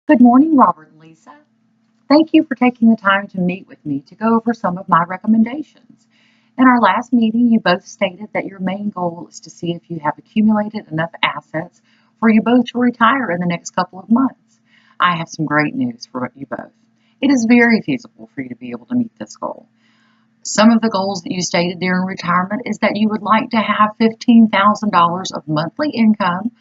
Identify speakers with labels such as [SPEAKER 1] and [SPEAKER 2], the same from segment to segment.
[SPEAKER 1] Good morning, Robert and Lisa. Thank you for taking the time to meet with me to go over some of my recommendations. In our last meeting, you both stated that your main goal is to see if you have accumulated enough assets for you both to retire in the next couple of months. I have some great news for you both. It is very feasible for you to be able to meet this goal. Some of the goals that you stated during retirement is that you would like to have $15,000 of monthly income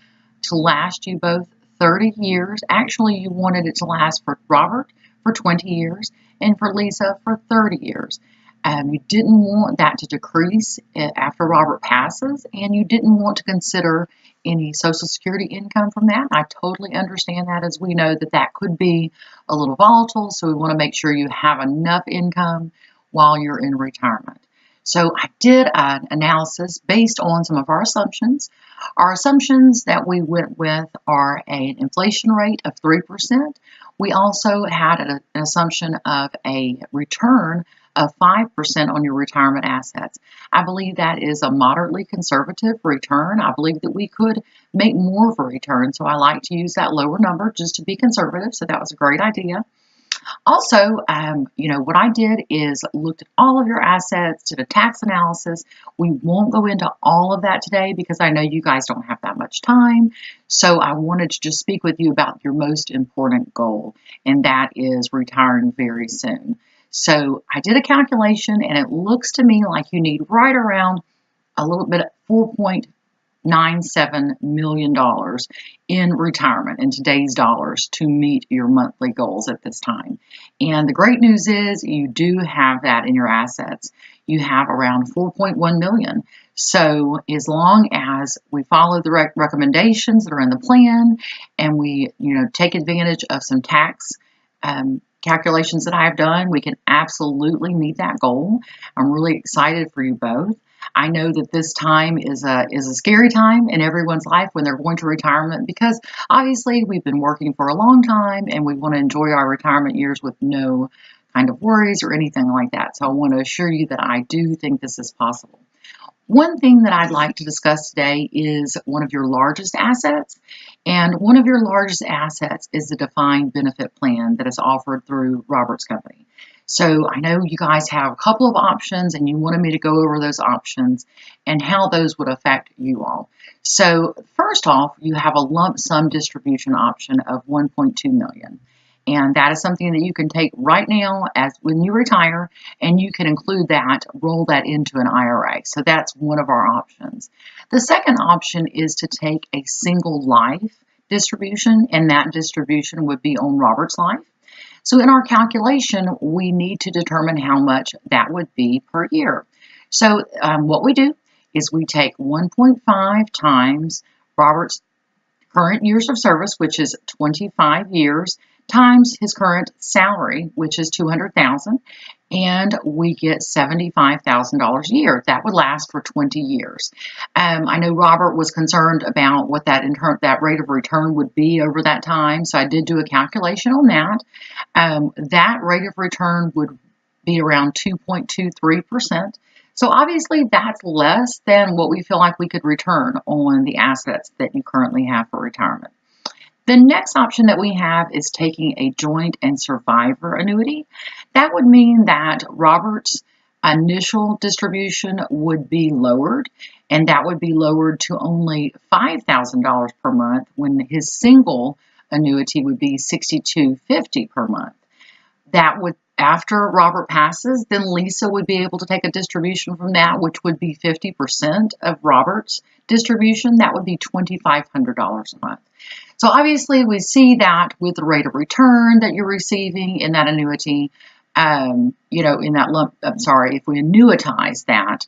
[SPEAKER 1] to last you both 30 years. Actually, you wanted it to last for Robert for 20 years and for Lisa for 30 years. You didn't want that to decrease after Robert passes, and you didn't want to consider any Social Security income from that. I totally understand that, as we know that that could be a little volatile, so we want to make sure you have enough income while you're in retirement. So I did an analysis based on some of our assumptions. Our assumptions that we went with are an inflation rate of 3%. We also had an assumption of a return of 5% on your retirement assets. I believe that is a moderately conservative return. I believe that we could make more of a return, so I like to use that lower number just to be conservative, so that was a great idea. Also, what I did is looked at all of your assets, did a tax analysis. We won't go into all of that today because I know you guys don't have that much time. So I wanted to just speak with you about your most important goal, and that is retiring very soon. So I did a calculation, and it looks to me like you need right around a little bit, $4.97 million in retirement in today's dollars to meet your monthly goals at this time. And the great news is you do have that in your assets. You have around 4.1 million. So as long as we follow the recommendations that are in the plan and we, take advantage of some tax calculations that I have done, we can absolutely meet that goal. I'm really excited for you both. I know that this time is a scary time in everyone's life when they're going to retirement, because obviously we've been working for a long time and we want to enjoy our retirement years with no kind of worries or anything like that. So I want to assure you that I do think this is possible. One thing that I'd like to discuss today is one of your largest assets. And one of your largest assets is the defined benefit plan that is offered through Robert's company. So I know you guys have a couple of options and you wanted me to go over those options and how those would affect you all. So first off, you have a lump sum distribution option of $1.2 million. And that is something that you can take right now as when you retire, and you can include that, roll that into an IRA. So that's one of our options. The second option is to take a single life distribution, and that distribution would be on Robert's life. So in our calculation, we need to determine how much that would be per year. So what we do is we take 1.5 times Robert's current years of service, which is 25 years, times his current salary, which is $200,000, and we get $75,000 a year. That would last for 20 years. I know Robert was concerned about what that rate of return would be over that time, so I did do a calculation on that. That rate of return would be around 2.23%. So obviously that's less than what we feel like we could return on the assets that you currently have for retirement. The next option that we have is taking a joint and survivor annuity. That would mean that Robert's initial distribution would be lowered, and that would be lowered to only $5,000 per month when his single annuity would be $62.50 per month. That would, after Robert passes, then Lisa would be able to take a distribution from that, which would be 50% of Robert's distribution. That would be $2,500 a month. So obviously we see that with the rate of return that you're receiving in that annuity, in that lump, if we annuitize that,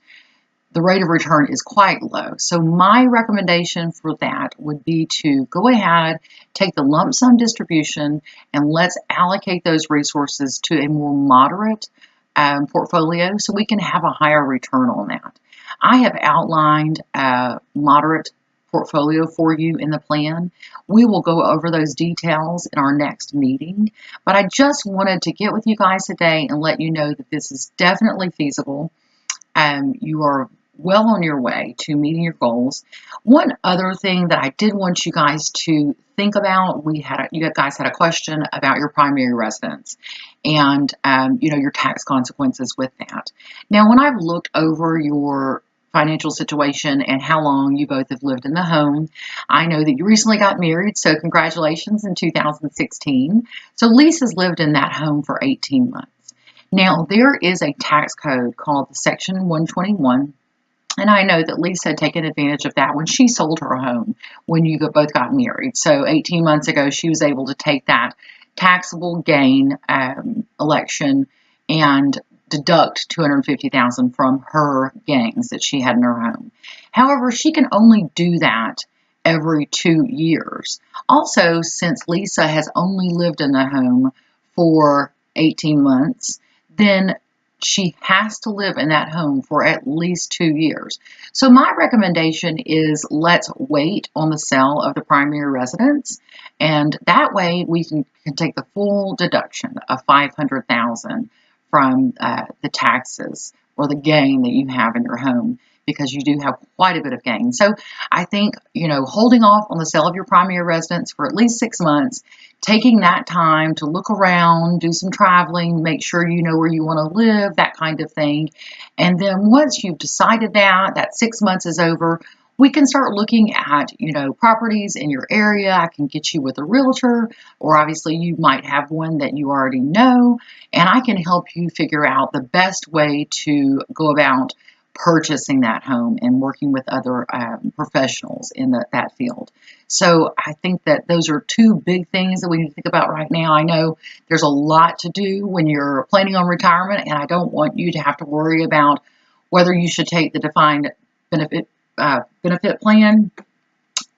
[SPEAKER 1] the rate of return is quite low. So my recommendation for that would be to go ahead, take the lump sum distribution, and let's allocate those resources to a more moderate portfolio so we can have a higher return on that. I have outlined a moderate portfolio for you in the plan. We will go over those details in our next meeting, but I just wanted to get with you guys today and let you know that this is definitely feasible. You are well on your way to meeting your goals. One other thing that I did want you guys to think about, you guys had a question about your primary residence and your tax consequences with that. Now, when I've looked over your financial situation and how long you both have lived in the home, I know that you recently got married, so congratulations, in 2016. So Lisa's lived in that home for 18 months. Now, there is a tax code called Section 121, and I know that Lisa had taken advantage of that when she sold her home when you both got married. So 18 months ago, she was able to take that taxable gain election and deduct $250,000 from her gains that she had in her home. However, she can only do that every 2 years. Also, since Lisa has only lived in the home for 18 months, then she has to live in that home for at least 2 years. So my recommendation is let's wait on the sale of the primary residence, and that way we can take the full deduction of $500,000 from the taxes or the gain that you have in your home, because you do have quite a bit of gain. So I think, holding off on the sale of your primary residence for at least 6 months, taking that time to look around, do some traveling, make sure you know where you want to live, that kind of thing. And then once you've decided that 6 months is over, we can start looking at, properties in your area. I can get you with a realtor, or obviously you might have one that you already know, and I can help you figure out the best way to go about purchasing that home and working with other professionals in that field. So I think that those are two big things that we need to think about right now. I know there's a lot to do when you're planning on retirement, and I don't want you to have to worry about whether you should take the defined benefit plan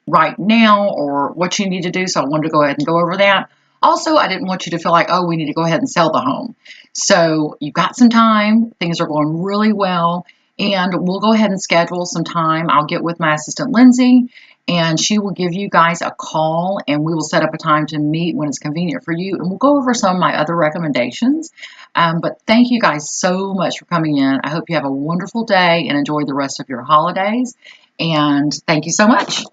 [SPEAKER 1] right now or what you need to do. So I wanted to go ahead and go over that. Also, I didn't want you to feel like, oh, we need to go ahead and sell the home. So you've got some time. Things are going really well. And we'll go ahead and schedule some time. I'll get with my assistant, Lindsay, and she will give you guys a call, and we will set up a time to meet when it's convenient for you. And we'll go over some of my other recommendations. But thank you guys so much for coming in. I hope you have a wonderful day and enjoy the rest of your holidays. And thank you so much.